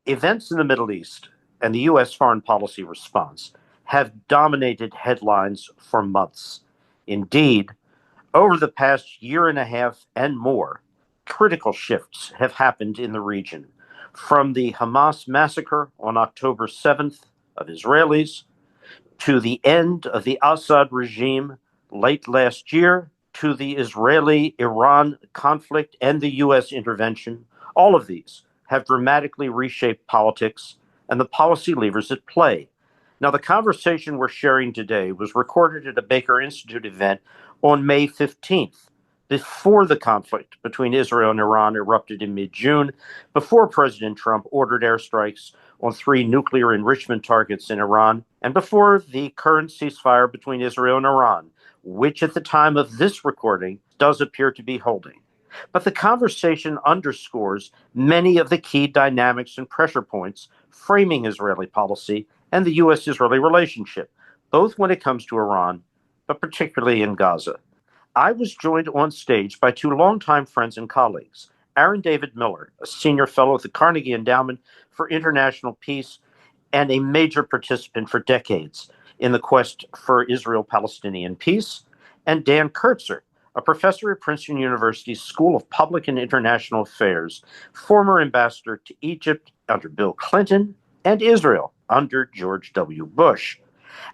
Events in the Middle East and the U.S. foreign policy response have dominated headlines for months. Indeed, over the past year and a half and more, critical shifts have happened in the region, from the Hamas massacre on October 7th of Israelis to the end of the Assad regime late last year to the Israeli-Iran conflict and the U.S. intervention. All of these have dramatically reshaped politics and the policy levers at play. Now, the conversation we're sharing today was recorded at a Baker Institute event on May 15th, before the conflict between Israel and Iran erupted in mid-June, before President Trump ordered airstrikes on 3 nuclear enrichment targets in Iran, and before the current ceasefire between Israel and Iran, which at the time of this recording does appear to be holding. But the conversation underscores many of the key dynamics and pressure points framing Israeli policy and the U.S.-Israeli relationship, both when it comes to Iran, but particularly in Gaza. I was joined on stage by 2 longtime friends and colleagues, Aaron David Miller, a senior fellow at the Carnegie Endowment for International Peace and a major participant for decades in the quest for Israel-Palestinian peace, and Dan Kurtzer, a professor at Princeton University's School of Public and International Affairs, former ambassador to Egypt under Bill Clinton and Israel under George W. Bush.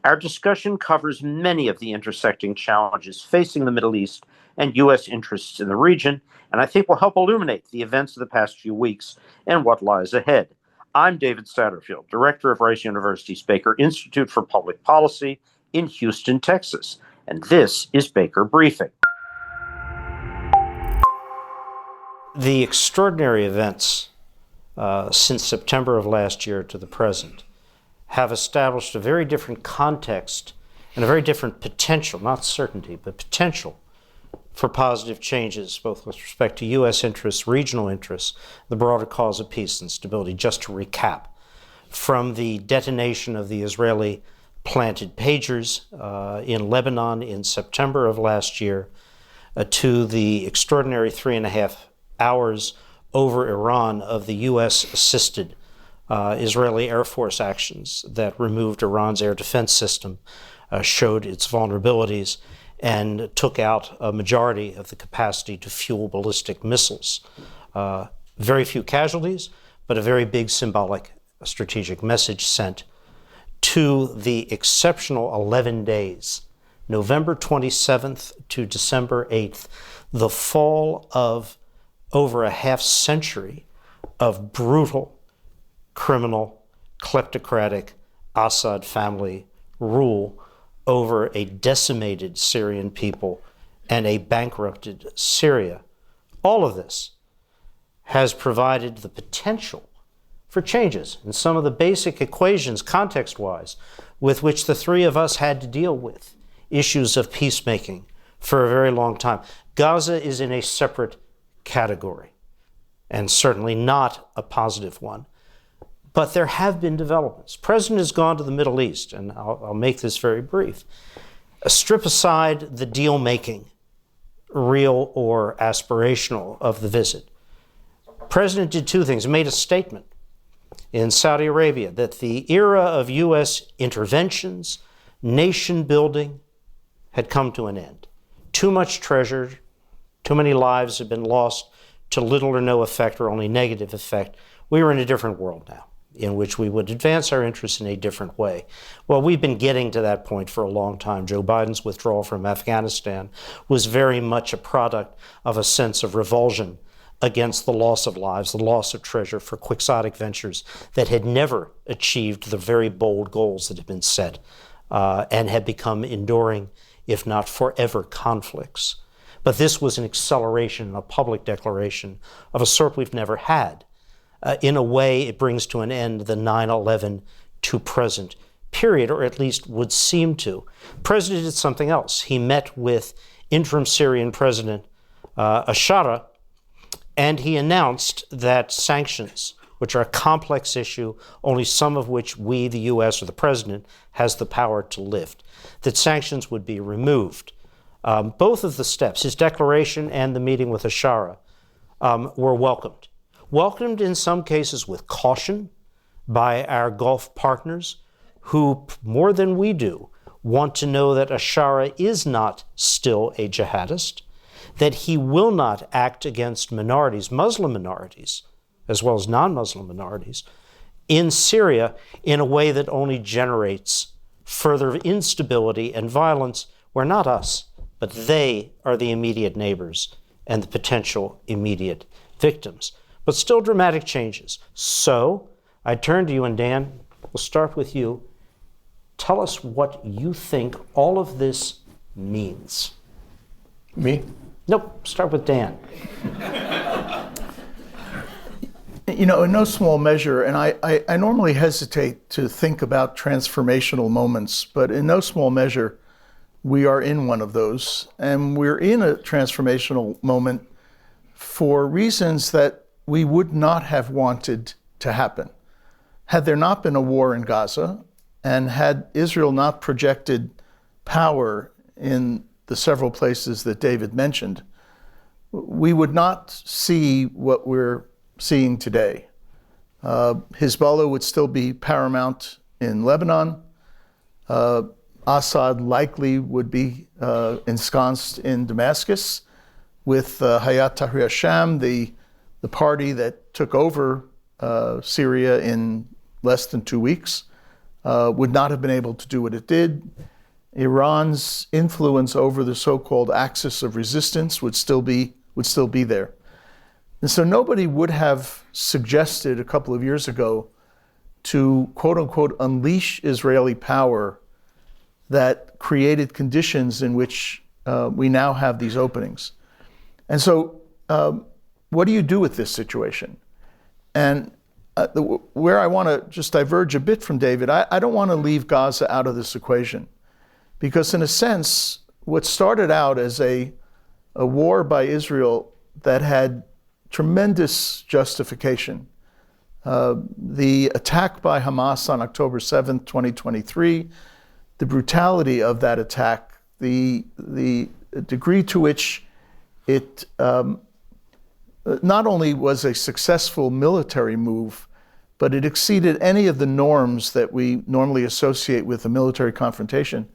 Our discussion covers many of the intersecting challenges facing the Middle East and U.S. interests in the region, and I think will help illuminate the events of the past few weeks and what lies ahead. I'm David Satterfield, director of Rice University's Baker Institute for Public Policy in Houston, Texas, and this is Baker Briefing. The extraordinary events since September of last year to the present have established a very different context and a very different potential, not certainty, but potential for positive changes, both with respect to U.S. interests, regional interests, the broader cause of peace and stability. Just to recap, from the detonation of the Israeli planted pagers in Lebanon in September of last year to the extraordinary 3.5 hours over Iran of the U.S.-assisted Israeli Air Force actions that removed Iran's air defense system, showed its vulnerabilities, and took out a majority of the capacity to fuel ballistic missiles. Very few casualties, but a very big symbolic strategic message sent to the exceptional 11 days, November 27th to December 8th, the fall of over a half century of brutal, criminal, kleptocratic Assad family rule over a decimated Syrian people and a bankrupted Syria. All of this has provided the potential for changes in some of the basic equations, context-wise, with which the three of us had to deal with issues of peacemaking for a very long time. Gaza is in a separate category, and certainly not a positive one. But there have been developments. The president has gone to the Middle East, and I'll make this very brief. Strip aside the deal-making, real or aspirational, of the visit. The president did 2 things. He made a statement in Saudi Arabia that the era of U.S. interventions, nation building, had come to an end. Too much treasure, too many lives had been lost to little or no effect or only negative effect. We were in a different world now, in which we would advance our interests in a different way. Well, we've been getting to that point for a long time. Joe Biden's withdrawal from Afghanistan was very much a product of a sense of revulsion against the loss of lives, the loss of treasure for quixotic ventures that had never achieved the very bold goals that had been set and had become enduring, if not forever, conflicts. But this was an acceleration, a public declaration of a sort we've never had. In a way, it brings to an end the 9/11 to present period, or at least would seem to. The president did something else. He met with interim Syrian President Ashara, and he announced that sanctions, which are a complex issue, only some of which we, the U.S. or the president, has the power to lift, that sanctions would be removed. Both of the steps, his declaration and the meeting with Ashara, were welcomed. Welcomed in some cases with caution, by our Gulf partners who, more than we do, want to know that Ashara is not still a jihadist, that he will not act against minorities, Muslim minorities, as well as non-Muslim minorities, in Syria in a way that only generates further instability and violence, where not us, but they are the immediate neighbors and the potential immediate victims. But still dramatic changes. So I turn to you, and Dan, we'll start with you. Tell us what you think all of this means. Me? Nope, start with Dan. You know, in no small measure, and I normally hesitate to think about transformational moments, but in no small measure, we are in one of those. And we're in a transformational moment for reasons that we would not have wanted to happen. Had there not been a war in Gaza, and had Israel not projected power in the several places that David mentioned, we would not see what we're seeing today. Hezbollah would still be paramount in Lebanon. Assad likely would be ensconced in Damascus with Hayat Tahrir al-Sham, the party that took over Syria in less than 2 weeks, would not have been able to do what it did. Iran's influence over the so-called axis of resistance would still be there. And so nobody would have suggested a couple of years ago to, quote unquote, unleash Israeli power that created conditions in which we now have these openings. And so what do you do with this situation? And where I want to just diverge a bit from David, I don't want to leave Gaza out of this equation. Because in a sense, what started out as a war by Israel that had tremendous justification, the attack by Hamas on October 7th, 2023, the brutality of that attack, the degree to which it not only was a successful military move, but it exceeded any of the norms that we normally associate with a military confrontation,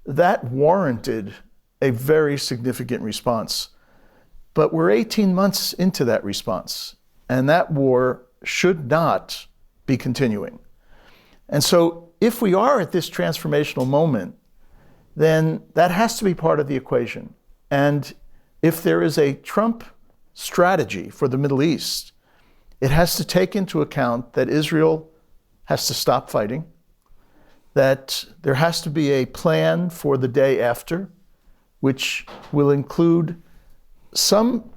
that warranted a very significant response. But we're 18 months into that response, and that war should not be continuing. And so if we are at this transformational moment, then that has to be part of the equation. And if there is a Trump strategy for the Middle East, it has to take into account that Israel has to stop fighting, that there has to be a plan for the day after, which will include some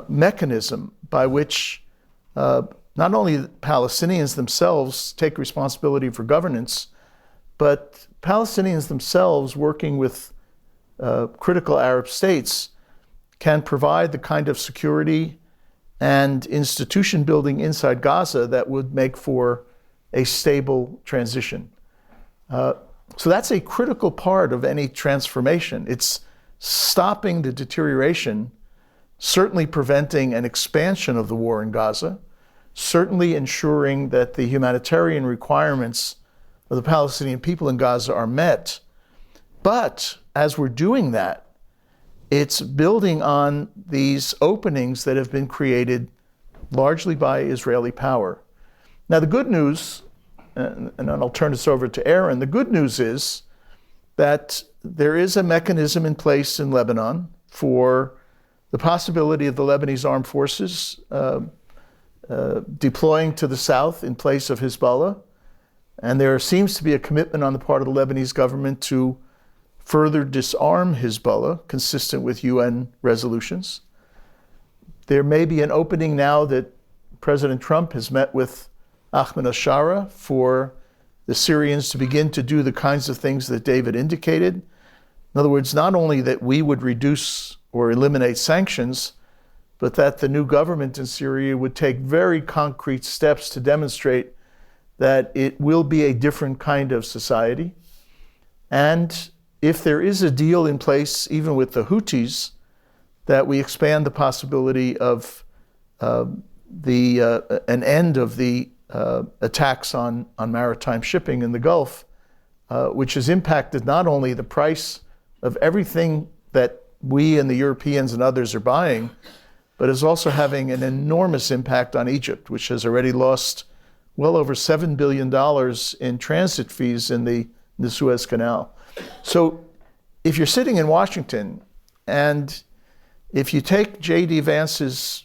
mechanism by which not only the Palestinians themselves take responsibility for governance, but Palestinians themselves working with critical Arab states can provide the kind of security and institution building inside Gaza that would make for a stable transition. So that's a critical part of any transformation. It's stopping the deterioration, certainly preventing an expansion of the war in Gaza, certainly ensuring that the humanitarian requirements of the Palestinian people in Gaza are met. But as we're doing that, it's building on these openings that have been created largely by Israeli power. Now, the good news, and then I'll turn this over to Aaron, the good news is that there is a mechanism in place in Lebanon for the possibility of the Lebanese armed forces deploying to the south in place of Hezbollah. And there seems to be a commitment on the part of the Lebanese government to further disarm Hezbollah, consistent with UN resolutions. There may be an opening now that President Trump has met with Ahmed al-Shara for the Syrians to begin to do the kinds of things that David indicated. In other words, not only that we would reduce or eliminate sanctions, but that the new government in Syria would take very concrete steps to demonstrate that it will be a different kind of society. And if there is a deal in place, even with the Houthis, that we expand the possibility of an end of the attacks on maritime shipping in the Gulf, which has impacted not only the price of everything that we and the Europeans and others are buying, but is also having an enormous impact on Egypt, which has already lost well over $7 billion in transit fees in the Suez Canal. So if you're sitting in Washington, and if you take J.D. Vance's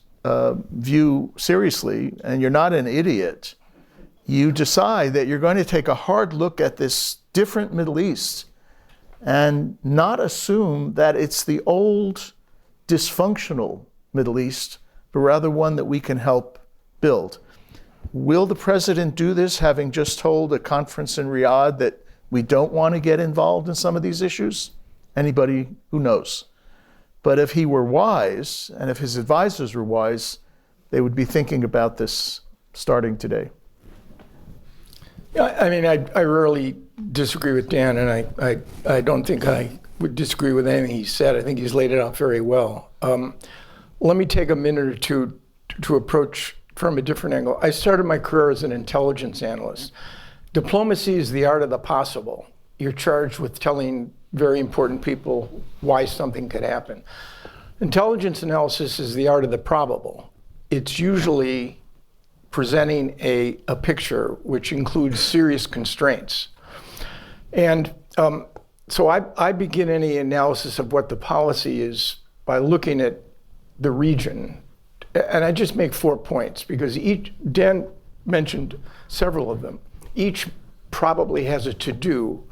view seriously, and you're not an idiot, you decide that you're going to take a hard look at this different Middle East and not assume that it's the old dysfunctional Middle East, but rather one that we can help build. Will the president do this, having just told a conference in Riyadh that we don't want to get involved in some of these issues? Anybody who knows. But if he were wise, and if his advisors were wise, they would be thinking about this starting today. Yeah, I mean, I rarely disagree with Dan, and I don't think I would disagree with anything he said. I think he's laid it out very well. Let me take a minute or two to approach from a different angle. I started my career as an intelligence analyst. Diplomacy is the art of the possible. You're charged with telling very important people why something could happen. Intelligence analysis is the art of the probable. It's usually presenting a picture which includes serious constraints. And so I begin any analysis of what the policy is by looking at the region. And I just make 4 points because Dan mentioned several of them. Each probably has a to-do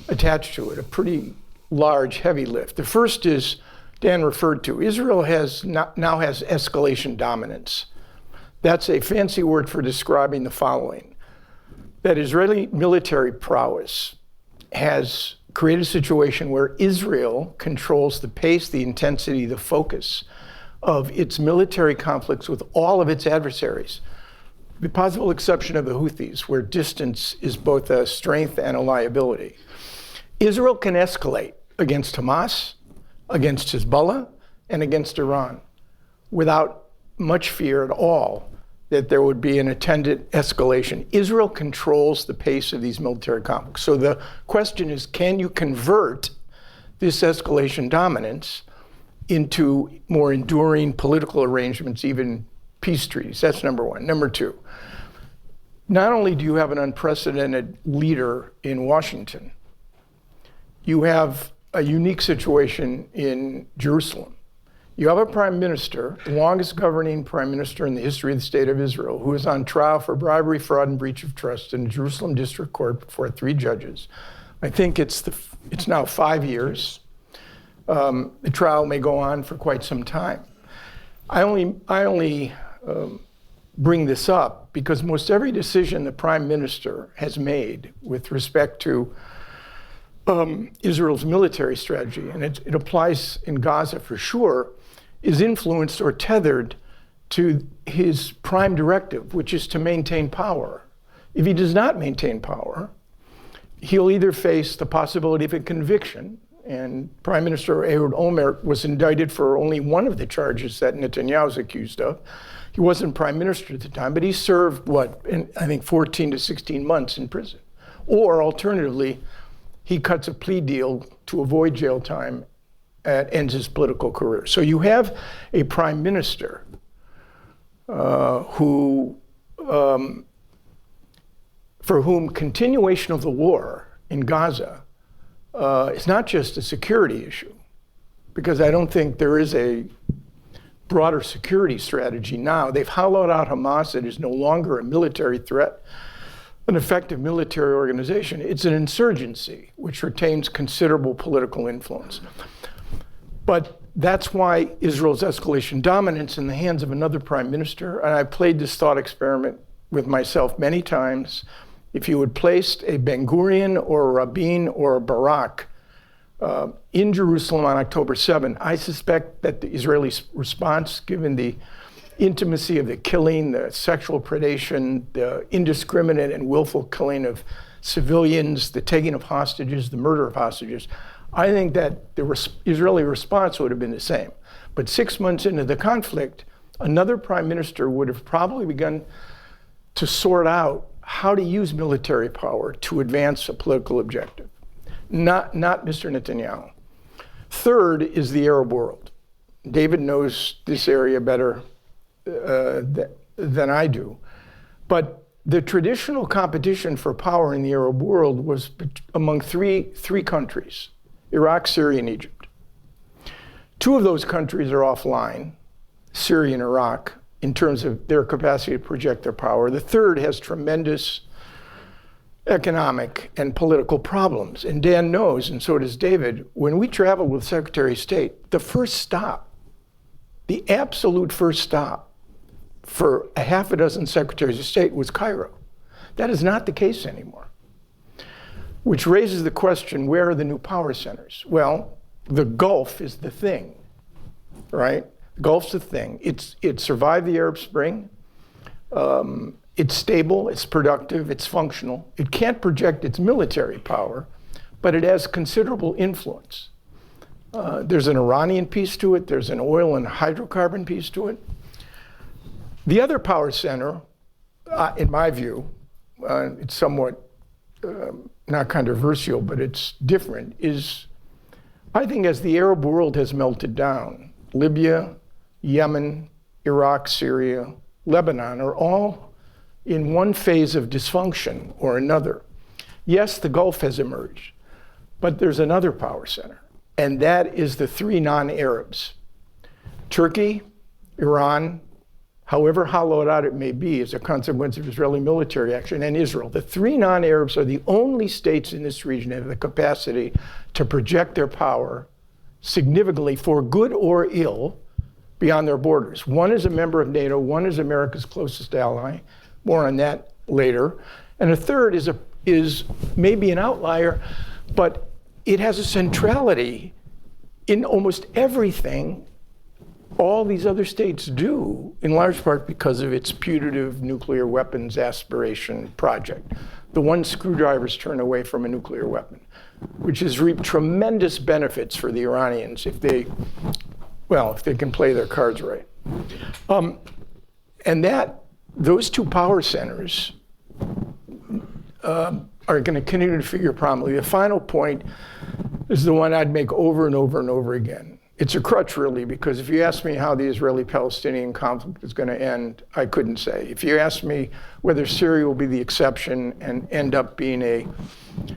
attached to it, a pretty large, heavy lift. The first is, Dan referred to, Israel now has escalation dominance. That's a fancy word for describing the following: that Israeli military prowess has created a situation where Israel controls the pace, the intensity, the focus of its military conflicts with all of its adversaries, with the possible exception of the Houthis, where distance is both a strength and a liability. Israel can escalate against Hamas, against Hezbollah, and against Iran without much fear at all that there would be an attendant escalation. Israel controls the pace of these military conflicts. So the question is, can you convert this escalation dominance into more enduring political arrangements, even peace treaties? That's number one. Number two, not only do you have an unprecedented leader in Washington, you have a unique situation in Jerusalem. You have a prime minister, the longest governing prime minister in the history of the state of Israel, who is on trial for bribery, fraud, and breach of trust in the Jerusalem District Court before 3 judges. I think it's now 5 years. The trial may go on for quite some time. I only bring this up because most every decision the prime minister has made with respect to Israel's military strategy, and it applies in Gaza for sure, is influenced or tethered to his prime directive, which is to maintain power. If he does not maintain power, he'll either face the possibility of a conviction, and Prime Minister Ehud Olmert was indicted for only one of the charges that Netanyahu is accused of. He wasn't prime minister at the time, but he served, I think 14 to 16 months in prison. Or alternatively, he cuts a plea deal to avoid jail time and ends his political career. So you have a prime minister for whom continuation of the war in Gaza is not just a security issue, because I don't think there is a broader security strategy now. They've hollowed out Hamas. It is no longer a military threat, an effective military organization. It's an insurgency, which retains considerable political influence. But that's why Israel's escalation dominance in the hands of another prime minister, and I played this thought experiment with myself many times. If you had placed a Ben Gurion or a Rabin or a Barak in Jerusalem on October 7, I suspect that the Israeli response, given the intimacy of the killing, the sexual predation, the indiscriminate and willful killing of civilians, the taking of hostages, the murder of hostages, I think that the Israeli response would have been the same. But 6 months into the conflict, another prime minister would have probably begun to sort out how to use military power to advance a political objective, not Mr. Netanyahu. Third is the Arab world. David knows this area better than I do. But the traditional competition for power in the Arab world was among three countries, Iraq, Syria, and Egypt. Two of those countries are offline, Syria and Iraq, in terms of their capacity to project their power. The third has tremendous economic and political problems. And Dan knows, and so does David, when we traveled with Secretary of State, the first stop, the absolute first stop for a half a dozen secretaries of state was Cairo. That is not the case anymore. Which raises the question, where are the new power centers? Well, the Gulf is the thing, right? The Gulf's the thing. It survived the Arab Spring. It's stable, it's productive, it's functional. It can't project its military power, but it has considerable influence. There's an Iranian piece to it. There's an oil and hydrocarbon piece to it. The other power center, in my view, it's somewhat not controversial, but it's different, is I think as the Arab world has melted down, Libya, Yemen, Iraq, Syria, Lebanon are all in one phase of dysfunction or another. Yes, the Gulf has emerged, but there's another power center, and that is the three non-Arabs. Turkey, Iran, however hollowed out it may be as a consequence of Israeli military action, and Israel. The three non-Arabs are the only states in this region that have the capacity to project their power significantly, for good or ill, beyond their borders. One is a member of NATO, one is America's closest ally, more on that later, and a third is maybe an outlier, but it has a centrality in almost everything all these other states do, in large part because of its putative nuclear weapons aspiration project. The one screwdriver's turn away from a nuclear weapon, which has reaped tremendous benefits for the Iranians if they can play their cards right. And those two power centers are going to continue to figure prominently. The final point is the one I'd make over and over and over again. It's a crutch, really, because if you ask me how the Israeli-Palestinian conflict is going to end, I couldn't say. If you ask me whether Syria will be the exception and end up being a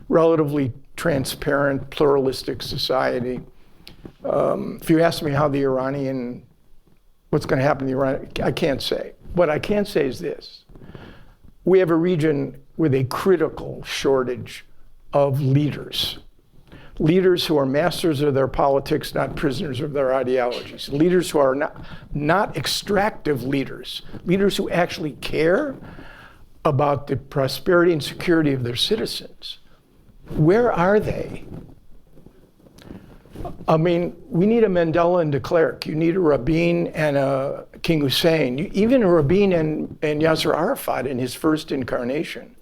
relatively transparent, pluralistic society, if you ask me how what's going to happen in the Iran, I can't say. What I can say is this. We have a region with a critical shortage of leaders. Leaders who are masters of their politics, not prisoners of their ideologies. Leaders who are not extractive leaders. Leaders who actually care about the prosperity and security of their citizens. Where are they? I mean, we need a Mandela and de Klerk. You need a Rabin and a King Hussein. Even a Rabin and Yasser Arafat in his first incarnation.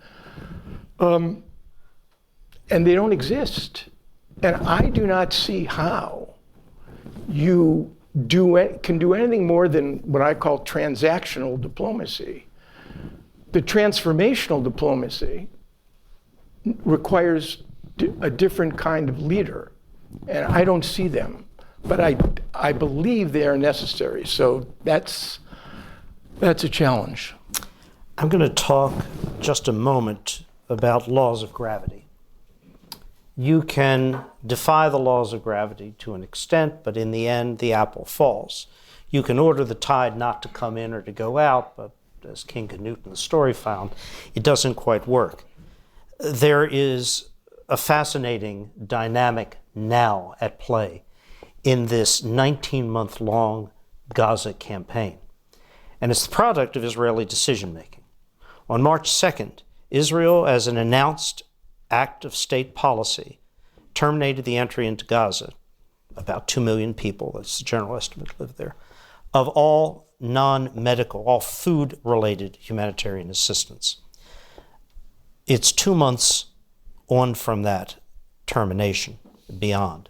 And they don't exist. And I do not see how you can do anything more than what I call transactional diplomacy. The transformational diplomacy requires a different kind of leader. And I don't see them, but I believe they are necessary. So that's a challenge. I'm going to talk just a moment about laws of gravity. You can defy the laws of gravity to an extent, but in the end, the apple falls. You can order the tide not to come in or to go out, but as King Canute in the story found, it doesn't quite work. There is a fascinating dynamic now at play in this 19-month-long Gaza campaign. And it's the product of Israeli decision-making. On March 2nd, Israel, as an announced act of state policy, terminated the entry into Gaza. About 2 million people, that's the general estimate, live there, of all non-medical, all food-related humanitarian assistance. It's 2 months on from that termination, beyond.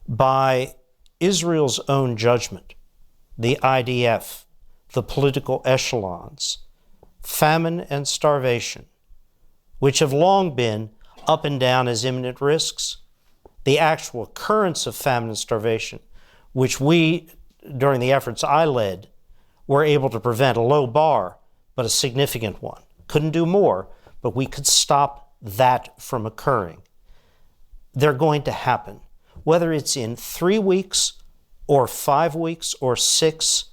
By Israel's own judgment, the IDF, the political echelons, famine and starvation, which have long been up and down as imminent risks, the actual occurrence of famine and starvation, which we, during the efforts I led, were able to prevent, a low bar, but a significant one. Couldn't do more, but we could stop that from occurring. They're going to happen. Whether it's in 3 weeks or 5 weeks or 6,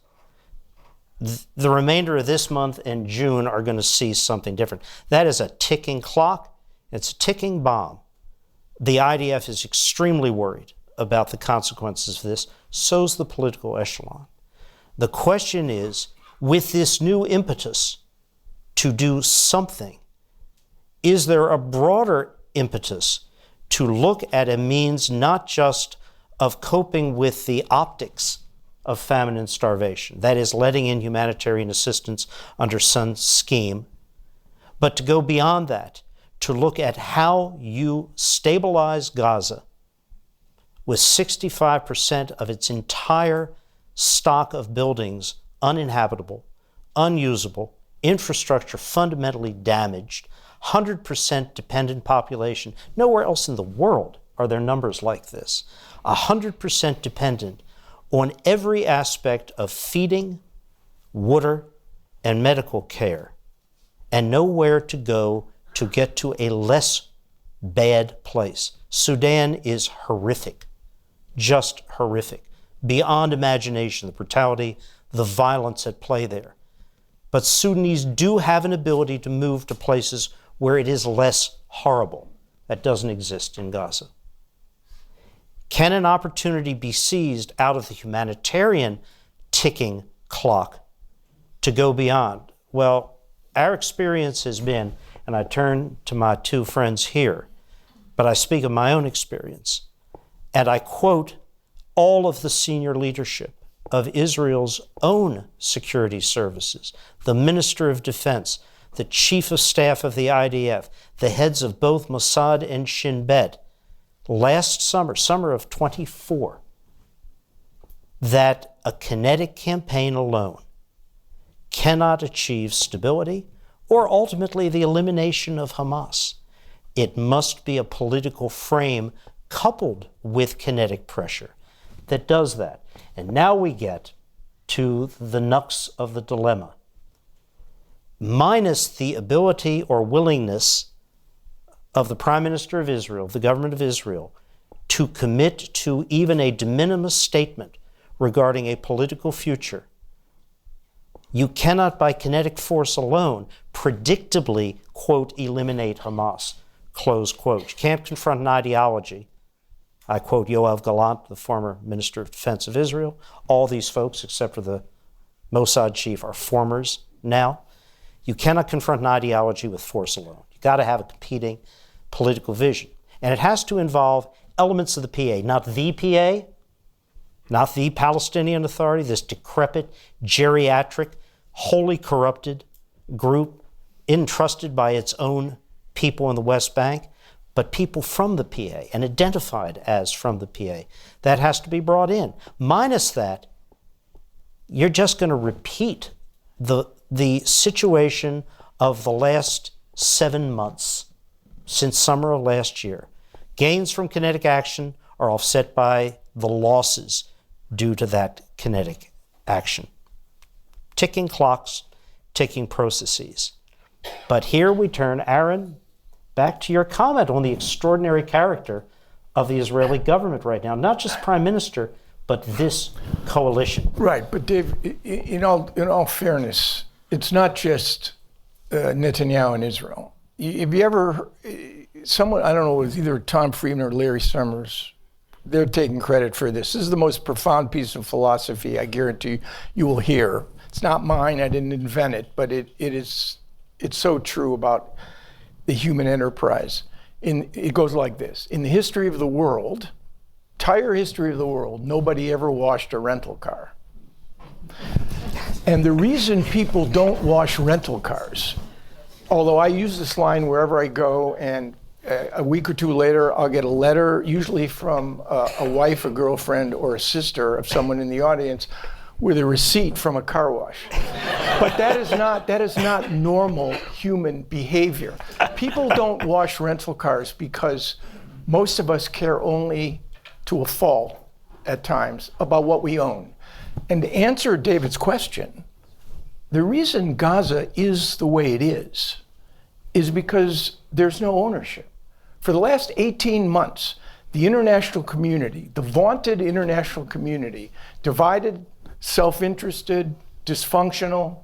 the remainder of this month and June are going to see something different. That is a ticking clock. It's a ticking bomb. The IDF is extremely worried about the consequences of this. So's the political echelon. The question is, with this new impetus to do something, is there a broader impetus to look at a means not just of coping with the optics of famine and starvation, that is, letting in humanitarian assistance under some scheme, but to go beyond that, to look at how you stabilize Gaza with 65% of its entire stock of buildings uninhabitable, unusable, infrastructure fundamentally damaged, 100% dependent population. Nowhere else in the world are there numbers like this. 100% dependent on every aspect of feeding, water, and medical care, and nowhere to go to get to a less bad place. Sudan is horrific, just horrific, beyond imagination, the brutality, the violence at play there. But Sudanese do have an ability to move to places where it is less horrible. That doesn't exist in Gaza. Can an opportunity be seized out of the humanitarian ticking clock to go beyond? Well, our experience has been, and I turn to my two friends here, but I speak of my own experience, and I quote all of the senior leadership of Israel's own security services, the Minister of Defense, the Chief of Staff of the IDF, the heads of both Mossad and Shin Bet, last summer of 24, that a kinetic campaign alone cannot achieve stability or ultimately the elimination of Hamas. It must be a political frame coupled with kinetic pressure that does that. And now we get to the nux of the dilemma. Minus the ability or willingness of the Prime Minister of Israel, the government of Israel, to commit to even a de minimis statement regarding a political future, you cannot, by kinetic force alone, predictably, quote, eliminate Hamas, close quote. You can't confront an ideology. I quote Yoav Gallant, the former Minister of Defense of Israel. All these folks, except for the Mossad chief, are formers now. You cannot confront an ideology with force alone. You've got to have a competing political vision. And it has to involve elements of the PA, not the PA, not the Palestinian Authority, this decrepit, geriatric, wholly corrupted group entrusted by its own people in the West Bank, but people from the PA and identified as from the PA. That has to be brought in. Minus that, you're just going to repeat the situation of the last 7 months since summer of last year. Gains from kinetic action are offset by the losses due to that kinetic action. Ticking clocks, ticking processes. But here we turn, Aaron, back to your comment on the extraordinary character of the Israeli government right now. Not just Prime Minister, but this coalition. Right, but Dave, in all fairness, it's not just Netanyahu and Israel. Have you ever, someone, I don't know, it was either Tom Friedman or Larry Summers, they're taking credit for this. This is the most profound piece of philosophy I guarantee you will hear. It's not mine, I didn't invent it, but it's so true about the human enterprise. It goes like this. In the history of the world, entire history of the world, nobody ever washed a rental car. And the reason people don't wash rental cars, although I use this line wherever I go, and a week or two later, I'll get a letter, usually from a wife, a girlfriend, or a sister of someone in the audience, with a receipt from a car wash. But that is not normal human behavior. People don't wash rental cars because most of us care only to a fault at times about what we own. And to answer David's question, the reason Gaza is the way it is because there's no ownership. For the last 18 months, the international community, the vaunted international community, divided, self-interested, dysfunctional,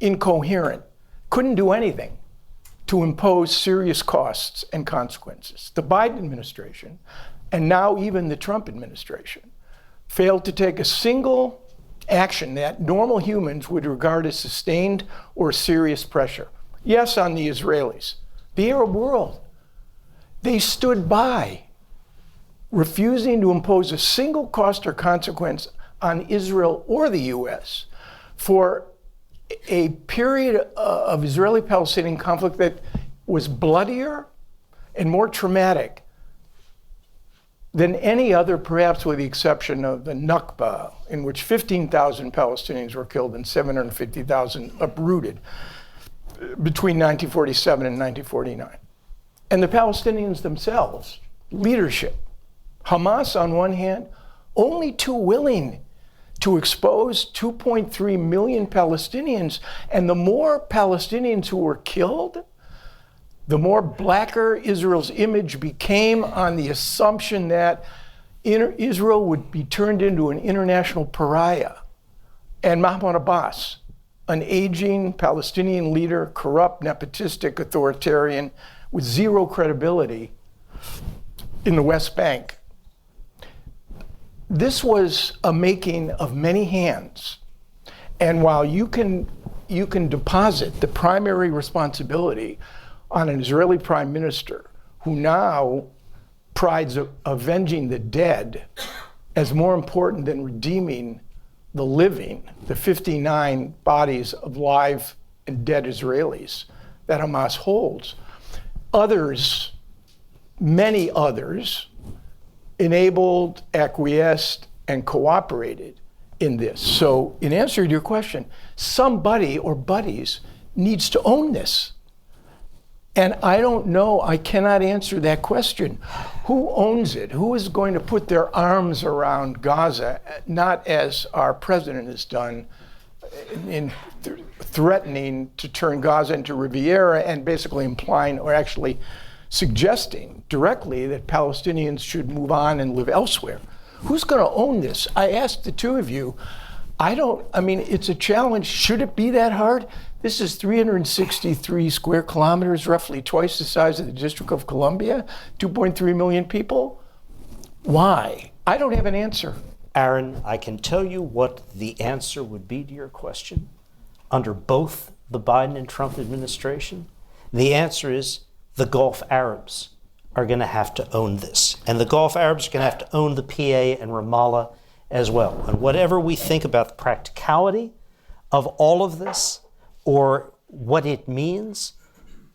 incoherent, couldn't do anything to impose serious costs and consequences. The Biden administration, and now even the Trump administration, failed to take a single action that normal humans would regard as sustained or serious pressure. Yes, on the Israelis, the Arab world. They stood by, refusing to impose a single cost or consequence on Israel or the U.S. for a period of Israeli-Palestinian conflict that was bloodier and more traumatic than any other, perhaps with the exception of the Nakba, in which 15,000 Palestinians were killed and 750,000 uprooted between 1947 and 1949. And the Palestinians themselves, leadership, Hamas on one hand, only too willing to expose 2.3 million Palestinians. And the more Palestinians who were killed, the more blacker Israel's image became on the assumption that Israel would be turned into an international pariah. And Mahmoud Abbas, an aging Palestinian leader, corrupt, nepotistic, authoritarian, with zero credibility in the West Bank. This was a making of many hands. And while you can deposit the primary responsibility on an Israeli prime minister who now prides avenging the dead as more important than redeeming the living, the 59 bodies of live and dead Israelis that Hamas holds. Others, many others, enabled, acquiesced, and cooperated in this. So in answer to your question, somebody or buddies needs to own this. And I don't know, I cannot answer that question. Who owns it? Who is going to put their arms around Gaza, not as our president has done in threatening to turn Gaza into Riviera and basically implying or actually suggesting directly that Palestinians should move on and live elsewhere. Who's going to own this? I asked the two of you. It's a challenge. Should it be that hard? This is 363 square kilometers, roughly twice the size of the District of Columbia, 2.3 million people. Why? I don't have an answer. Aaron, I can tell you what the answer would be to your question. Under both the Biden and Trump administration, the answer is the Gulf Arabs are going to have to own this. And the Gulf Arabs are going to have to own the PA and Ramallah as well. And whatever we think about the practicality of all of this or what it means,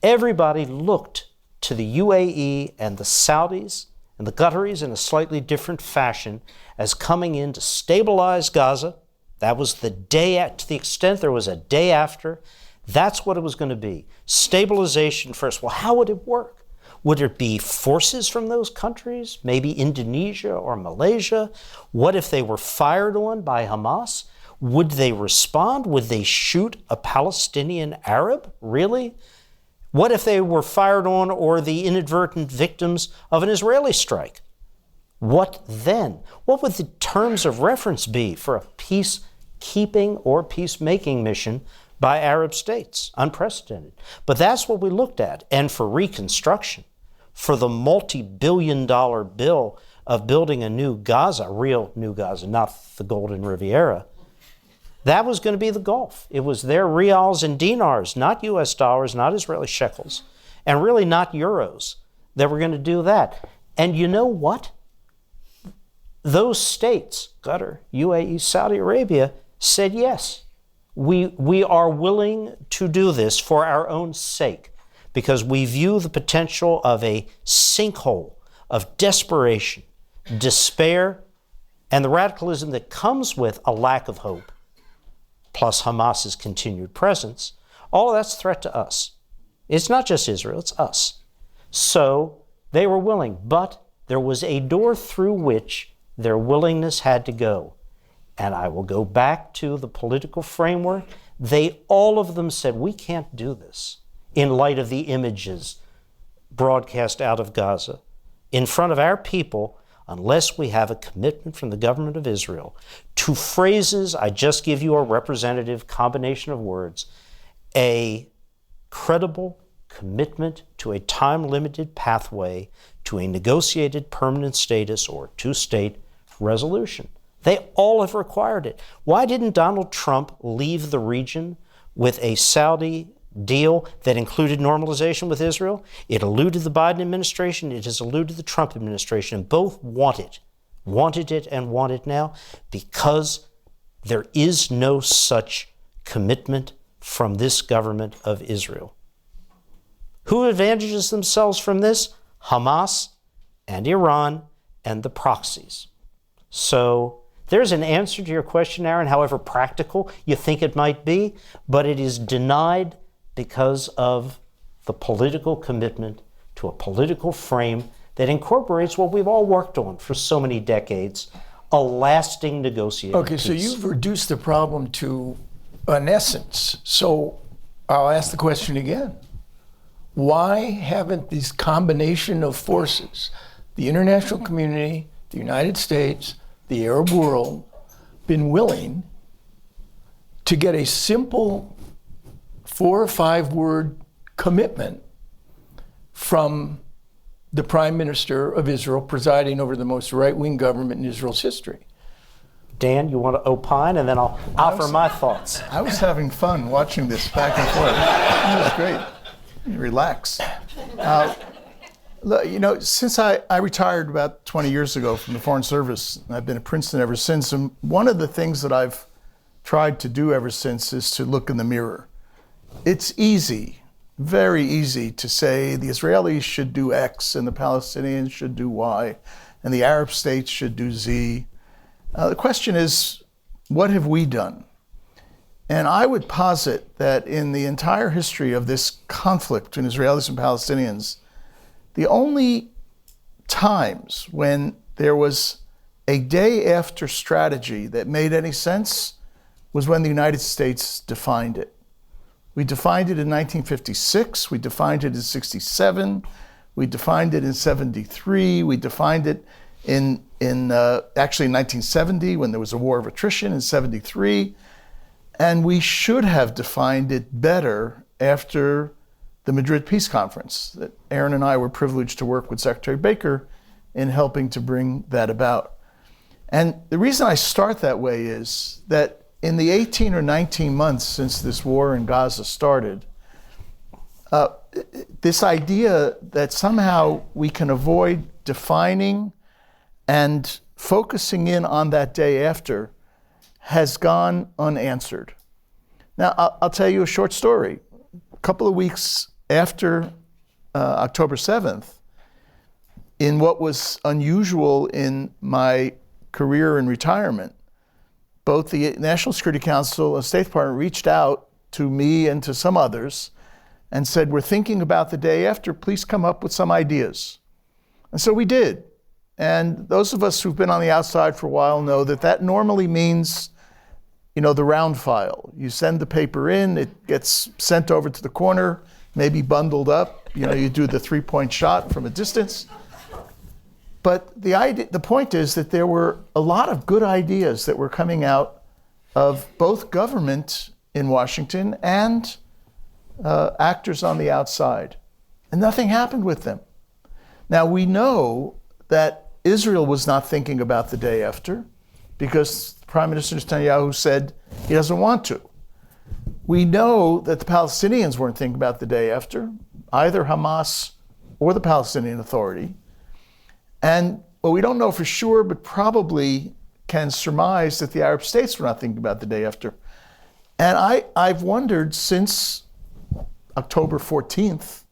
everybody looked to the UAE and the Saudis and the Qataris in a slightly different fashion as coming in to stabilize Gaza. That was the day, to the extent there was a day after, that's what it was going to be. Stabilization first. Well, how would it work? Would it be forces from those countries, maybe Indonesia or Malaysia? What if they were fired on by Hamas? Would they respond? Would they shoot a Palestinian Arab? Really? What if they were fired on or the inadvertent victims of an Israeli strike? What then? What would the terms of reference be for a peacekeeping or peacemaking mission by Arab states? Unprecedented. But that's what we looked at. And for reconstruction, for the multi-billion-dollar bill of building a new Gaza, real new Gaza, not the Golden Riviera, that was going to be the Gulf. It was their rials and dinars, not U.S. dollars, not Israeli shekels, and really not euros that were going to do that. And you know what? Those states, Qatar, UAE, Saudi Arabia, said yes. We are willing to do this for our own sake because we view the potential of a sinkhole of desperation, despair, and the radicalism that comes with a lack of hope plus Hamas's continued presence, all of that's a threat to us. It's not just Israel, it's us. So they were willing, but there was a door through which their willingness had to go. And I will go back to the political framework. They, all of them said, we can't do this in light of the images broadcast out of Gaza in front of our people unless we have a commitment from the government of Israel to phrases, I just give you a representative combination of words, a credible commitment to a time-limited pathway to a negotiated permanent status or two-state resolution. They all have required it. Why didn't Donald Trump leave the region with a Saudi deal that included normalization with Israel? It eluded the Biden administration. It has eluded the Trump administration. Both want it and want it now because there is no such commitment from this government of Israel. Who advantages themselves from this? Hamas and Iran and the proxies. So there's an answer to your question, Aaron, however practical you think it might be, but it is denied because of the political commitment to a political frame that incorporates what we've all worked on for so many decades, a lasting negotiating Okay, so peace. you've reduced the problem to an essence. So I'll ask the question again. Why haven't this combination of forces, the international community, the United States, the Arab world, been willing to get a simple 4 or 5 word commitment from the Prime Minister of Israel presiding over the most right-wing government in Israel's history? Dan, you want to opine, and then I'll offer my thoughts. I was having fun watching this back and forth. It was great. Relax. Since I retired about 20 years ago from the Foreign Service, and I've been at Princeton ever since, and one of the things that I've tried to do ever since is to look in the mirror. It's easy, very easy to say the Israelis should do X and the Palestinians should do Y and the Arab states should do Z. The question is, what have we done? And I would posit that in the entire history of this conflict between Israelis and Palestinians, the only times when there was a day after strategy that made any sense was when the United States defined it. We defined it in 1956, we defined it in 67, we defined it in 73, we defined it actually in 1970 when there was a war of attrition, in 73, and we should have defined it better after the Madrid Peace Conference that Aaron and I were privileged to work with Secretary Baker in helping to bring that about. And the reason I start that way is that in the 18 or 19 months since this war in Gaza started, this idea that somehow we can avoid defining and focusing in on that day after has gone unanswered. Now, I'll tell you a short story. A couple of weeks after October 7th, in what was unusual in my career in retirement, both the National Security Council and State Department reached out to me and to some others and said, we're thinking about the day after, please come up with some ideas. And so we did. And those of us who've been on the outside for a while know that that normally means, the round file. You send the paper in, it gets sent over to the corner, maybe bundled up, you do the 3-point shot from a distance. But the point is that there were a lot of good ideas that were coming out of both government in Washington and actors on the outside. And nothing happened with them. Now, we know that Israel was not thinking about the day after because Prime Minister Netanyahu said he doesn't want to. We know that the Palestinians weren't thinking about the day after, either Hamas or the Palestinian Authority. And we don't know for sure, but probably can surmise that the Arab states were not thinking about the day after. And I've wondered since October 14th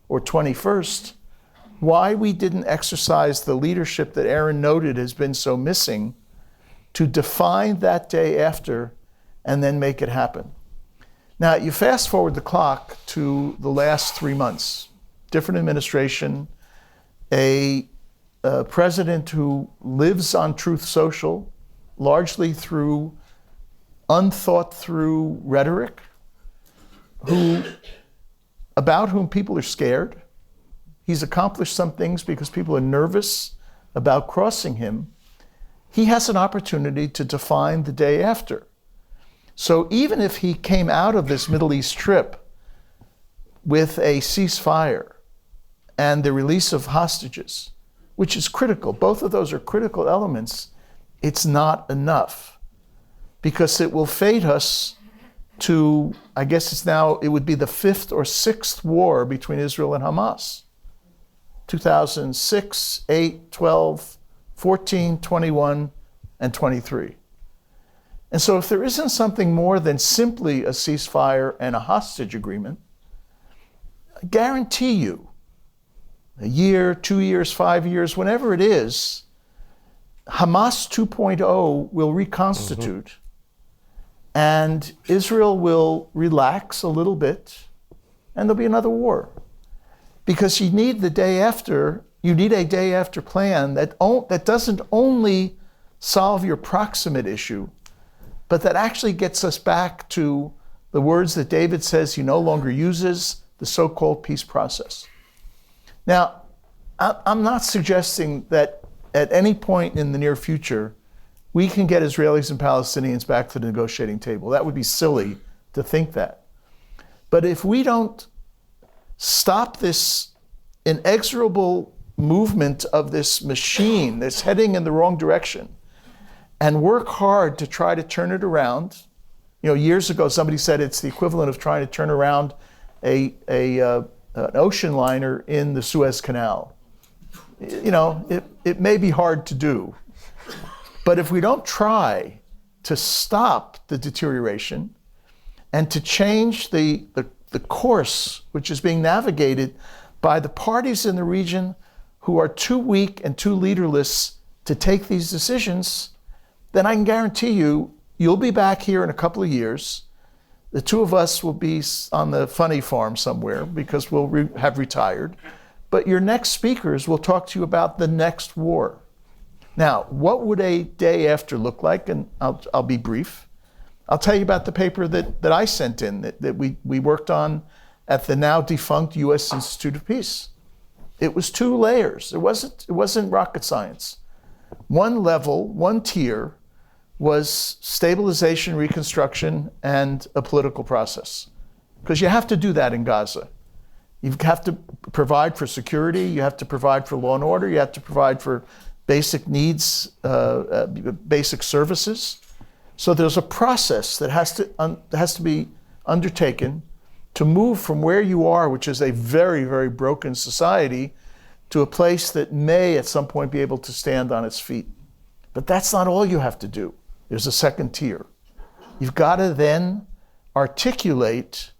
or 21st, why we didn't exercise the leadership that Aaron noted has been so missing to define that day after and then make it happen. Now, you fast forward the clock to the last 3 months, different administration, a president who lives on Truth Social, largely through unthought through rhetoric, about whom people are scared. He's accomplished some things because people are nervous about crossing him. He has an opportunity to define the day after. So even if he came out of this Middle East trip with a ceasefire and the release of hostages, which is critical, both of those are critical elements, it's not enough, because it will fate us to, I guess it would be the 5th or 6th war between Israel and Hamas. 2006, 8, 12, 14, 21, and 23. And so if there isn't something more than simply a ceasefire and a hostage agreement, I guarantee you, a year, 2 years, 5 years, whenever it is, Hamas 2.0 will reconstitute, and Israel will relax a little bit, and there'll be another war. Because you need a day after plan that doesn't only solve your proximate issue, but that actually gets us back to the words that David says he no longer uses, the so-called peace process. Now, I'm not suggesting that at any point in the near future, we can get Israelis and Palestinians back to the negotiating table. That would be silly to think that. But if we don't stop this inexorable movement of this machine that's heading in the wrong direction and work hard to try to turn it around, years ago somebody said it's the equivalent of trying to turn around an ocean liner in the Suez Canal. It may be hard to do. But if we don't try to stop the deterioration and to change the course which is being navigated by the parties in the region who are too weak and too leaderless to take these decisions, then I can guarantee you'll be back here in a couple of years. The two of us will be on the funny farm somewhere because we'll have retired. But your next speakers will talk to you about the next war. Now, what would a day after look like? And I'll be brief. I'll tell you about the paper that I sent in that we worked on at the now defunct U.S. Institute of Peace. It was 2 layers. It wasn't rocket science. One level, one tier, was stabilization, reconstruction, and a political process. Because you have to do that in Gaza. You have to provide for security, you have to provide for law and order, you have to provide for basic needs, basic services. So there's a process that has to be undertaken to move from where you are, which is a very, very broken society, to a place that may at some point be able to stand on its feet. But that's not all you have to do. There's a second tier. You've got to then articulate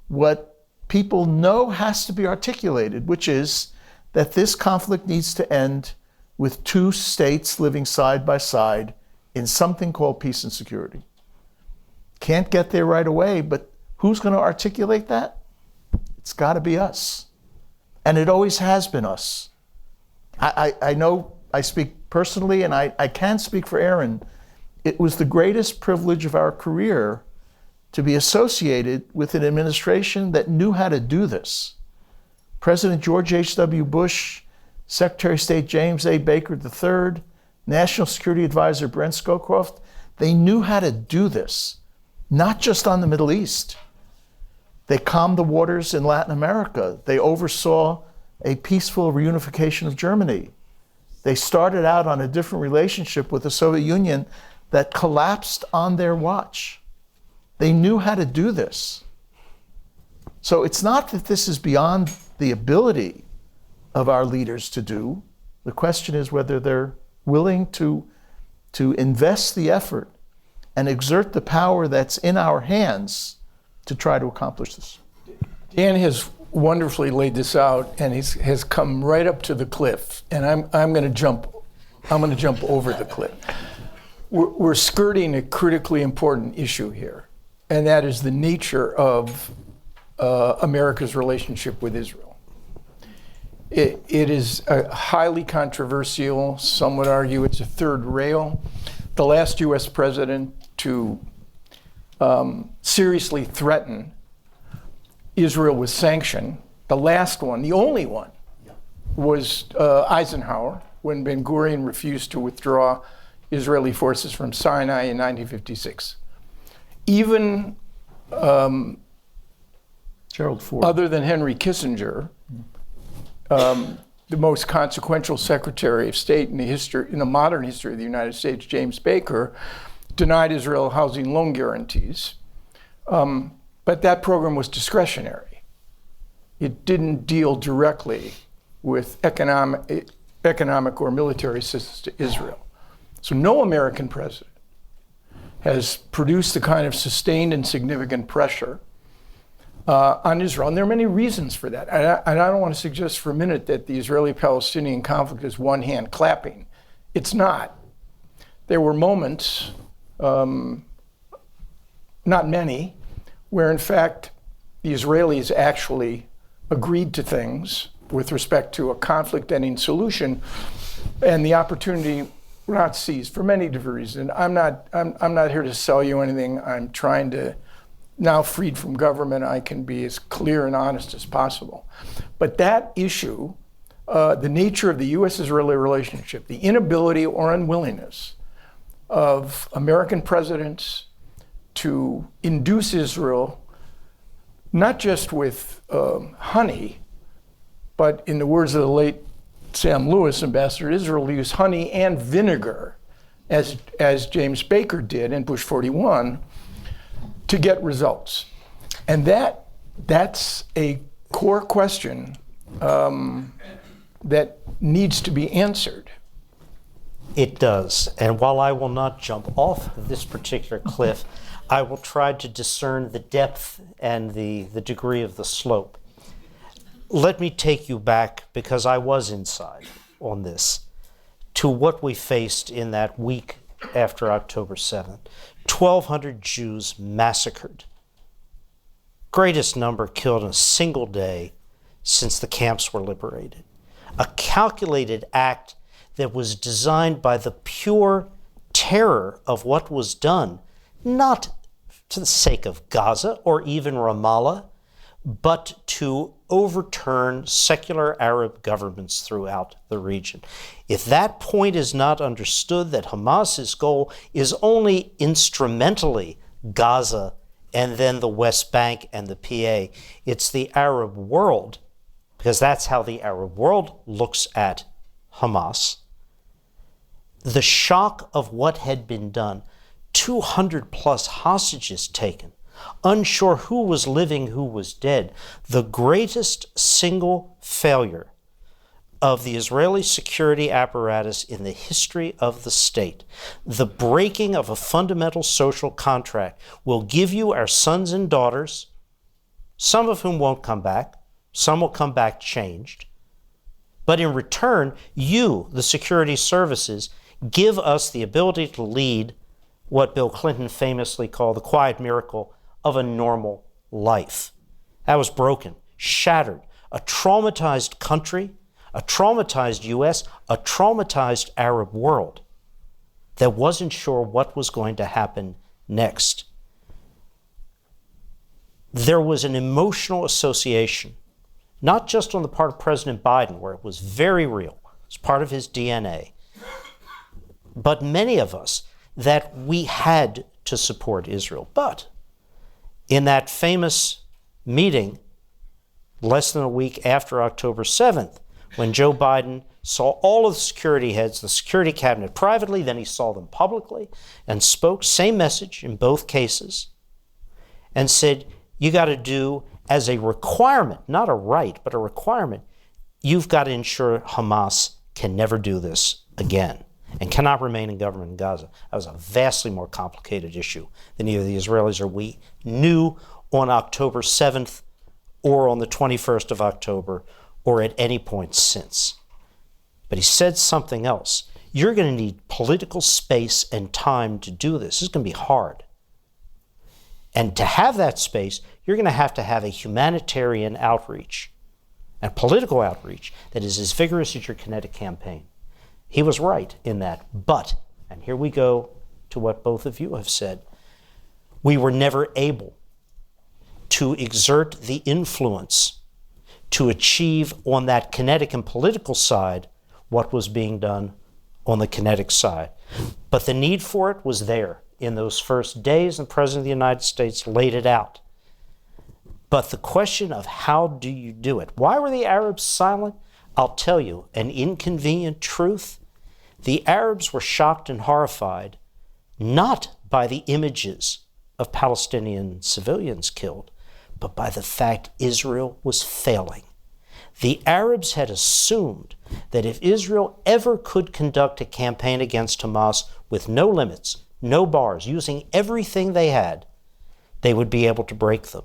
what people know has to be articulated, which is that this conflict needs to end with 2 states living side by side in something called peace and security. Can't get there right away, but who's going to articulate that? It's got to be us. And it always has been us. I know I speak personally, and I can speak for Aaron. It was the greatest privilege of our career to be associated with an administration that knew how to do this. President George H.W. Bush, Secretary of State James A. Baker III, National Security Advisor Brent Scowcroft, they knew how to do this, not just on the Middle East. They calmed the waters in Latin America. They oversaw a peaceful reunification of Germany. They started out on a different relationship with the Soviet Union that collapsed on their watch. They knew how to do this. So it's not that this is beyond the ability of our leaders to do. The question is whether they're willing to invest the effort and exert the power that's in our hands to try to accomplish this. Dan has wonderfully laid this out, and has come right up to the cliff. And I'm going to jump over the cliff. we're skirting a critically important issue here, and that is the nature of America's relationship with Israel. It is a highly controversial, some would argue it's a third rail. The last U.S. president to seriously threaten Israel with sanction, the last one, the only one, was Eisenhower, when Ben Gurion refused to withdraw Israeli forces from Sinai in 1956. Even Gerald Ford. other than Henry Kissinger, the most consequential Secretary of State in the modern history of the United States, James Baker, denied Israel housing loan guarantees. But that program was discretionary. It didn't deal directly with economic or military assistance to Israel. So no American president has produced the kind of sustained and significant pressure on Israel. And there are many reasons for that. And I don't want to suggest for a minute that the Israeli-Palestinian conflict is one hand clapping. It's not. There were moments, not many, where in fact the Israelis actually agreed to things with respect to a conflict-ending solution, and the opportunity were not seized for many different reasons. I'm not here to sell you anything. I'm trying to, now freed from government, I can be as clear and honest as possible. But that issue, the nature of the U.S.-Israeli relationship, the inability or unwillingness of American presidents to induce Israel, not just with honey, but in the words of the late Sam Lewis, ambassador to Israel, use honey and vinegar, as James Baker did in Bush 41, to get results. And that's a core question that needs to be answered. It does. And while I will not jump off this particular cliff, I will try to discern the depth and the degree of the slope. Let me take you back, because I was inside on this, to what we faced in that week after October 7th. 1,200 Jews massacred. Greatest number killed in a single day since the camps were liberated. A calculated act that was designed by the pure terror of what was done, not to the sake of Gaza or even Ramallah, but to overturn secular Arab governments throughout the region. If that point is not understood, that Hamas's goal is only instrumentally Gaza and then the West Bank and the PA, it's the Arab world, because that's how the Arab world looks at Hamas. The shock of what had been done, 200 plus hostages taken, unsure who was living, who was dead, the greatest single failure of the Israeli security apparatus in the history of the state. The breaking of a fundamental social contract will give you our sons and daughters, some of whom won't come back, some will come back changed. But in return, you, the security services, give us the ability to lead what Bill Clinton famously called the quiet miracle of a normal life. That was broken, shattered. A traumatized country, a traumatized U.S., a traumatized Arab world that wasn't sure what was going to happen next. There was an emotional association, not just on the part of President Biden, where it was very real, it's part of his DNA, but many of us, that we had to support Israel. But in that famous meeting, less than a week after October 7th, when Joe Biden saw all of the security heads, the security cabinet privately, then he saw them publicly, and spoke, same message in both cases, and said, you got to do as a requirement, not a right, but a requirement, you've got to ensure Hamas can never do this again and cannot remain in government in Gaza. That was a vastly more complicated issue than either the Israelis or we knew on October 7th or on the 21st of October or at any point since. But he said something else. you're going to need political space and time to do this. This is going to be hard. And to have that space, you're going to have a humanitarian outreach and political outreach that is as vigorous as your kinetic campaign. He was right in that. But, and here we go to what both of you have said, we were never able to exert the influence to achieve on that kinetic and political side what was being done on the kinetic side. But the need for it was there in those first days, and the President of the United States laid it out. But the question of how do you do it? Why were the Arabs silent? I'll tell you an inconvenient truth. The Arabs were shocked and horrified, not by the images of Palestinian civilians killed, but by the fact Israel was failing. The Arabs had assumed that if Israel ever could conduct a campaign against Hamas with no limits, no bars, using everything they had, they would be able to break them.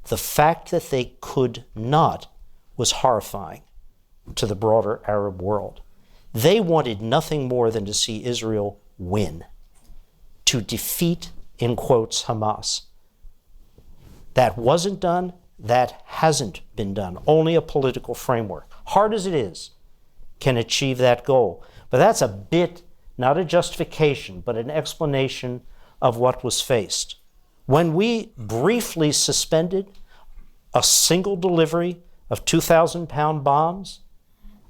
The fact that they could not was horrifying to the broader Arab world. They wanted nothing more than to see Israel win, to defeat, in quotes, Hamas. That wasn't done. That hasn't been done. Only a political framework, hard as it is, can achieve that goal. But that's a bit, not a justification, but an explanation of what was faced. When we briefly suspended a single delivery of 2,000-pound bombs,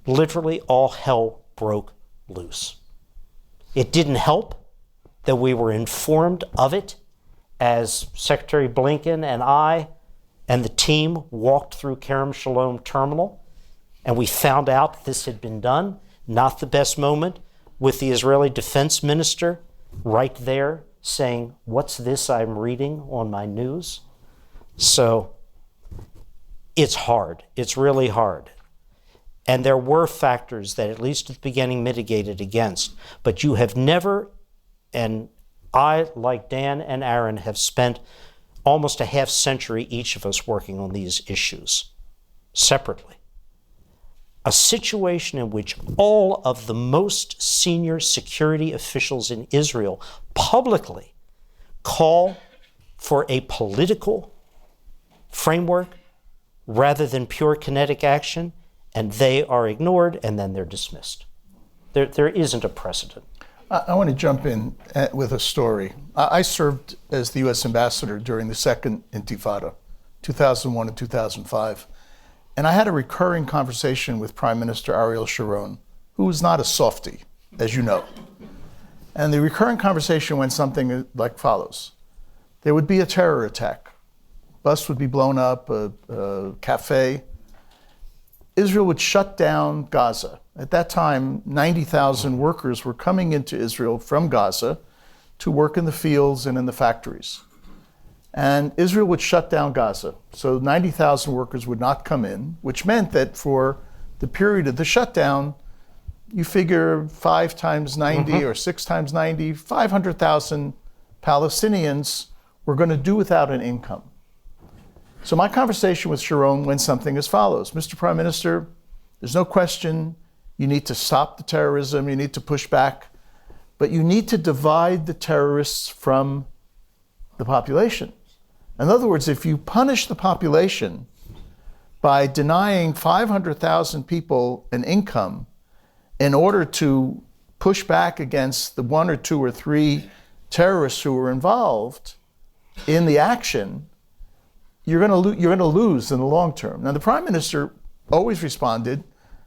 literally all hell broke loose. It didn't help that we were informed of it as Secretary Blinken and I and the team walked through Kerem Shalom Terminal, and we found out this had been done. Not the best moment, with the Israeli Defense Minister right there saying, "What's this I'm reading on my news?" So it's hard. It's really hard. And there were factors that, at least at the beginning, mitigated against. But you have never, and I, like Dan and Aaron, have spent almost a half century, each of us, working on these issues separately. A situation in which all of the most senior security officials in Israel publicly call for a political framework rather than pure kinetic action, and they are ignored, and then they're dismissed. There isn't a precedent. I want to jump in with a story. I served as the U.S. ambassador during the second Intifada, 2001 and 2005. And I had a recurring conversation with Prime Minister Ariel Sharon, who was not a softie, as you know. And the recurring conversation went something like follows. There would be a terror attack. Bus would be blown up, a cafe. Israel would shut down Gaza. At that time, 90,000 workers were coming into Israel from Gaza to work in the fields and in the factories. And Israel would shut down Gaza. So 90,000 workers would not come in, which meant that for the period of the shutdown, you figure 5 times 90 or 6 times 90, 500,000 Palestinians were going to do without an income. So my conversation with Sharon went something as follows. Mr. Prime Minister, there's no question you need to stop the terrorism, you need to push back, but you need to divide the terrorists from the population. In other words, if you punish the population by denying 500,000 people an income in order to push back against the 1 or 2 or 3 terrorists who were involved in the action, you're going to lose in the long term. Now, the Prime Minister always responded,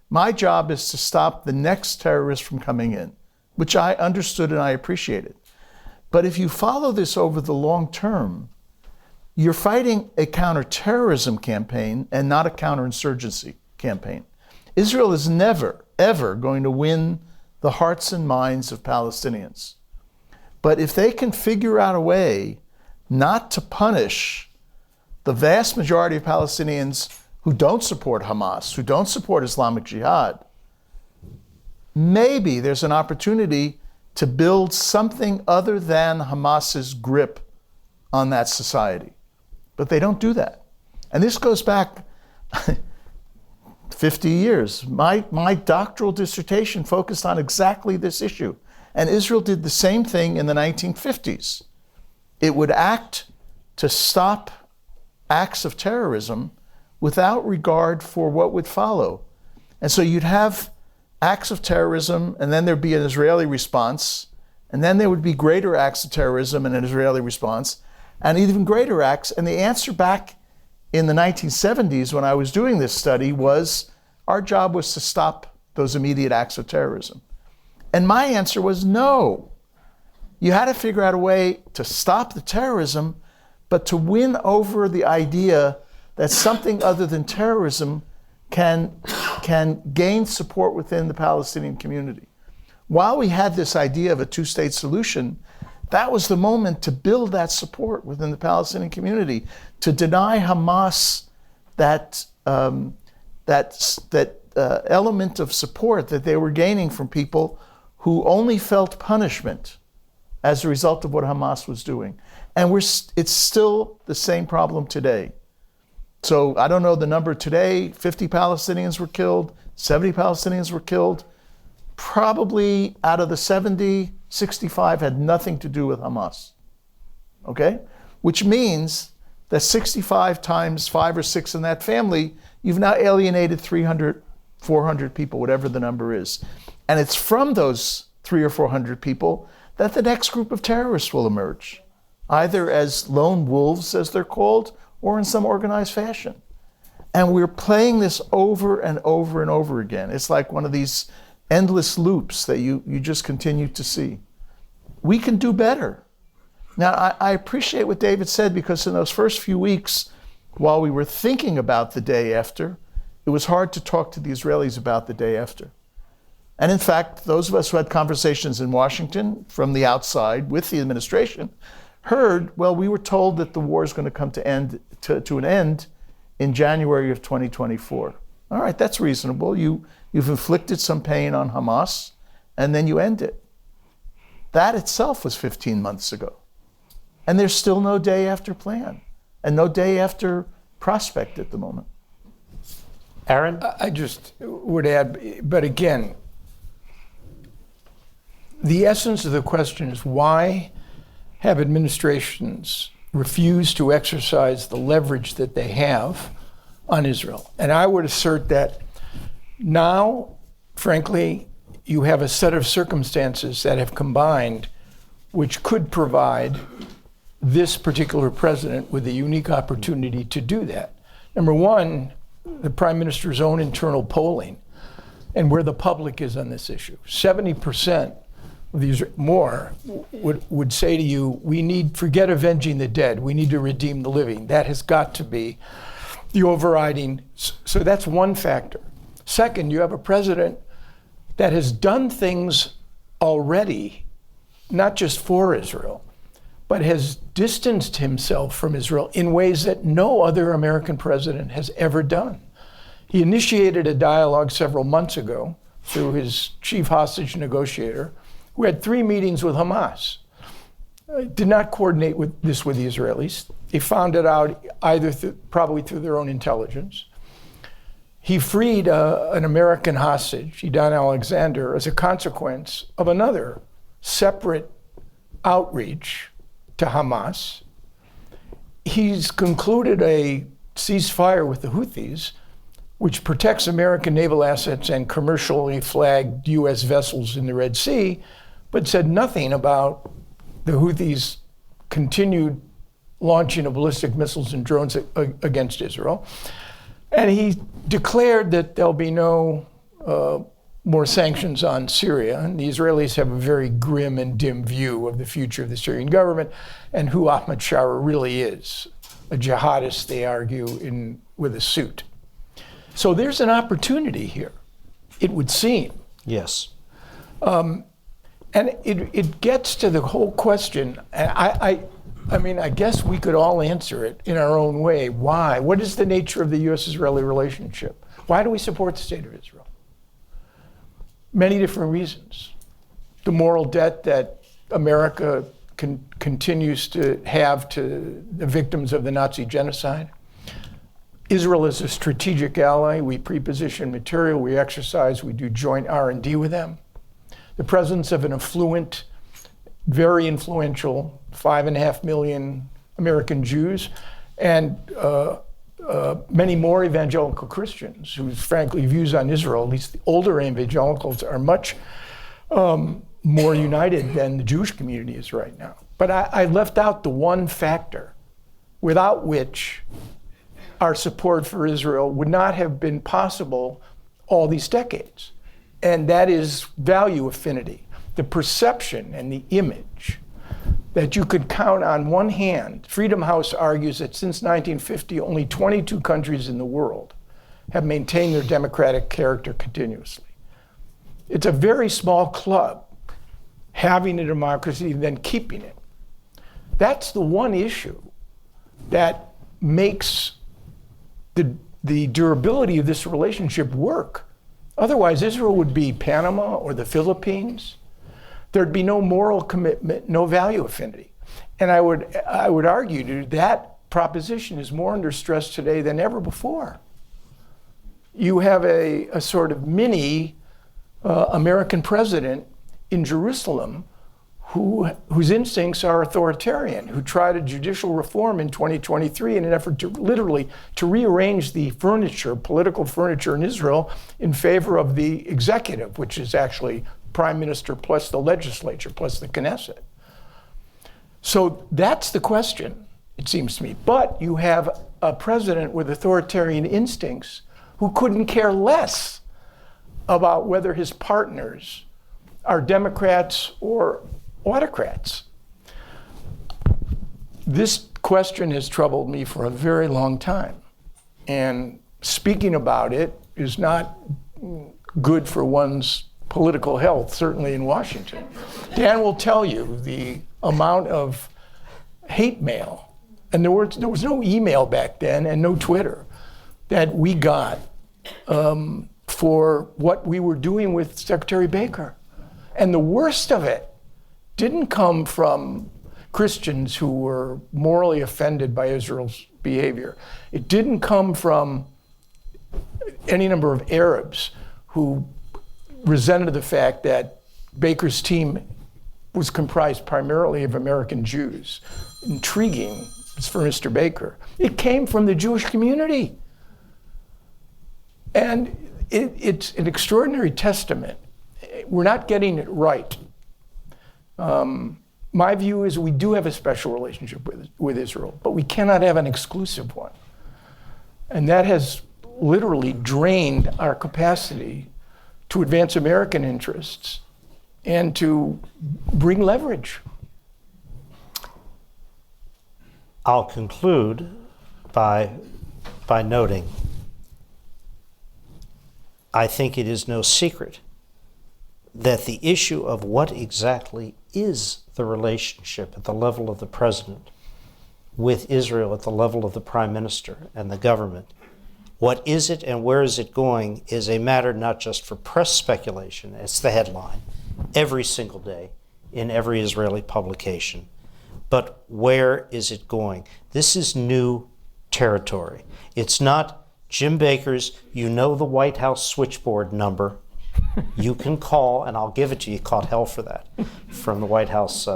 my job is to stop the next terrorist from coming in, which I understood and I appreciated. But if you follow this over the long term, you're fighting a counterterrorism campaign and not a counterinsurgency campaign. Israel is never, ever going to win the hearts and minds of Palestinians. But if they can figure out a way not to punish the vast majority of Palestinians who don't support Hamas, who don't support Islamic Jihad, maybe there's an opportunity to build something other than Hamas's grip on that society. But they don't do that. And this goes back 50 years. My doctoral dissertation focused on exactly this issue. And Israel did the same thing in the 1950s. It would act to stop acts of terrorism without regard for what would follow. And so you'd have acts of terrorism, and then there'd be an Israeli response, and then there would be greater acts of terrorism and an Israeli response, and even greater acts. And the answer back in the 1970s, when I was doing this study, was our job was to stop those immediate acts of terrorism. And my answer was no. You had to figure out a way to stop the terrorism, but to win over the idea that something other than terrorism can gain support within the Palestinian community. While we had this idea of a two-state solution, that was the moment to build that support within the Palestinian community, to deny Hamas that element of support that they were gaining from people who only felt punishment as a result of what Hamas was doing. And it's still the same problem today. So I don't know the number today. 50 Palestinians were killed, 70 Palestinians were killed. Probably out of the 70, 65 had nothing to do with Hamas. Okay? Which means that 65 times 5 or 6 in that family, you've now alienated 300, 400 people, whatever the number is. And it's from those 300 or 400 people that the next group of terrorists will emerge, either as lone wolves, as they're called, or in some organized fashion. And we're playing this over and over and over again. It's like one of these endless loops that you just continue to see. We can do better. Now, I appreciate what David said, because in those first few weeks, while we were thinking about the day after, it was hard to talk to the Israelis about the day after. And in fact, those of us who had conversations in Washington from the outside with the administration heard, well, we were told that the war is going to come to an end in January of 2024. All right, that's reasonable. You've inflicted some pain on Hamas, and then you end it. That itself was 15 months ago. And there's still no day after plan and no day after prospect at the moment. Aaron? I just would add, but again, the essence of the question is, why have administrations refused to exercise the leverage that they have on Israel? And I would assert that now, frankly, you have a set of circumstances that have combined which could provide this particular president with a unique opportunity to do that. Number one, the prime minister's own internal polling and where the public is on this issue. 70% of these more would say to you, forget avenging the dead, we need to redeem the living. That has got to be the overriding. So that's one factor. Second, you have a president that has done things already, not just for Israel, but has distanced himself from Israel in ways that no other American president has ever done. He initiated a dialogue several months ago through his chief hostage negotiator, who had 3 meetings with Hamas. Did not coordinate this with the Israelis. They found it out probably through their own intelligence. He freed an American hostage, Idan Alexander, as a consequence of another separate outreach to Hamas. He's concluded a ceasefire with the Houthis, which protects American naval assets and commercially flagged U.S. vessels in the Red Sea, but said nothing about the Houthis' continued launching of ballistic missiles and drones against Israel. And he declared that there'll be no more sanctions on Syria. And the Israelis have a very grim and dim view of the future of the Syrian government and who Ahmad Shara really is, a jihadist, they argue, with a suit. So there's an opportunity here, it would seem. Yes. And it gets to the whole question. I mean, I guess we could all answer it in our own way. Why? What is the nature of the U.S.-Israeli relationship? Why do we support the state of Israel? Many different reasons. The moral debt that America continues to have to the victims of the Nazi genocide. Israel is a strategic ally. We pre-position material, we exercise, we do joint R&D with them. The presence of an affluent, very influential 5.5 million American Jews and many more evangelical Christians whose, frankly, views on Israel, at least the older evangelicals, are much more united than the Jewish community is right now. But I left out the one factor without which our support for Israel would not have been possible all these decades. And that is value affinity, the perception and the image that you could count on one hand. Freedom House argues that since 1950, only 22 countries in the world have maintained their democratic character continuously. It's a very small club having a democracy and then keeping it. That's the one issue that makes the durability of this relationship work. Otherwise, Israel would be Panama or the Philippines. There'd be no moral commitment, no value affinity. And I would argue that proposition is more under stress today than ever before. You have a sort of mini American president in Jerusalem whose instincts are authoritarian, who tried a judicial reform in 2023 in an effort to literally to rearrange the furniture, political furniture in Israel in favor of the executive, which is actually prime minister plus the legislature plus the Knesset. So that's the question, it seems to me. But you have a president with authoritarian instincts who couldn't care less about whether his partners are Democrats or autocrats. This question has troubled me for a very long time. And speaking about it is not good for one's political health, certainly in Washington. Dan will tell you the amount of hate mail, and there was no email back then and no Twitter, that we got for what we were doing with Secretary Baker. And the worst of it didn't come from Christians who were morally offended by Israel's behavior. It didn't come from any number of Arabs who resented the fact that Baker's team was comprised primarily of American Jews. Intriguing for Mr. Baker. It came from the Jewish community. And it's an extraordinary testament. We're not getting it right. My view is we do have a special relationship with Israel, but we cannot have an exclusive one. And that has literally drained our capacity to advance American interests and to bring leverage. I'll conclude by noting, I think it is no secret that the issue of what exactly is the relationship at the level of the president with Israel, at the level of the prime minister and the government, what is it and where is it going, is a matter not just for press speculation. It's the headline every single day in every Israeli publication. But where is it going? This is new territory. It's not Jim Baker's, you know, the White House switchboard number. You can call, and I'll give it to you. Caught hell for that from the White House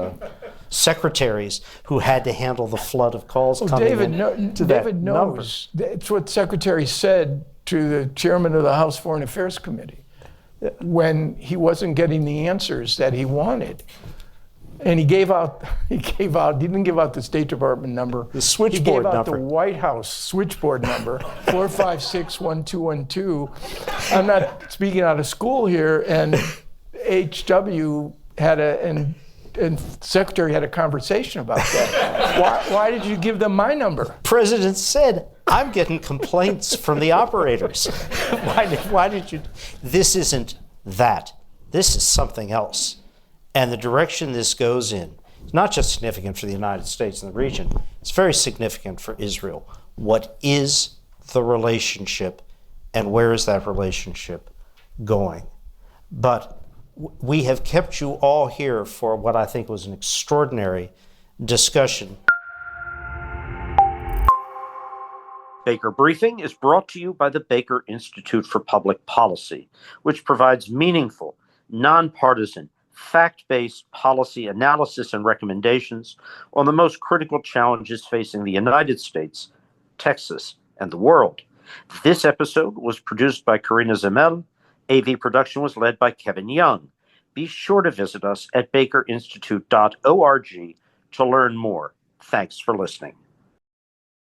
secretaries who had to handle the flood of calls coming in to that David knows. That's what Secretary said to the chairman of the House Foreign Affairs Committee when he wasn't getting the answers that he wanted. And he didn't give out the State Department number. The switchboard number. He gave out the White House switchboard number, 456-1212. I'm not speaking out of school here, and HW had and Secretary had a conversation about that. Why did you give them my number? President said, I'm getting complaints from the operators. Why did you? This isn't that. This is something else. And the direction this goes in is not just significant for the United States and the region, it's very significant for Israel. What is the relationship and where is that relationship going? But we have kept you all here for what I think was an extraordinary discussion. Baker Briefing is brought to you by the Baker Institute for Public Policy, which provides meaningful, nonpartisan, fact-based policy analysis and recommendations on the most critical challenges facing the United States, Texas, and the world. This episode was produced by Karina Zemel. AV production was led by Kevin Young. Be sure to visit us at bakerinstitute.org to learn more. Thanks for listening.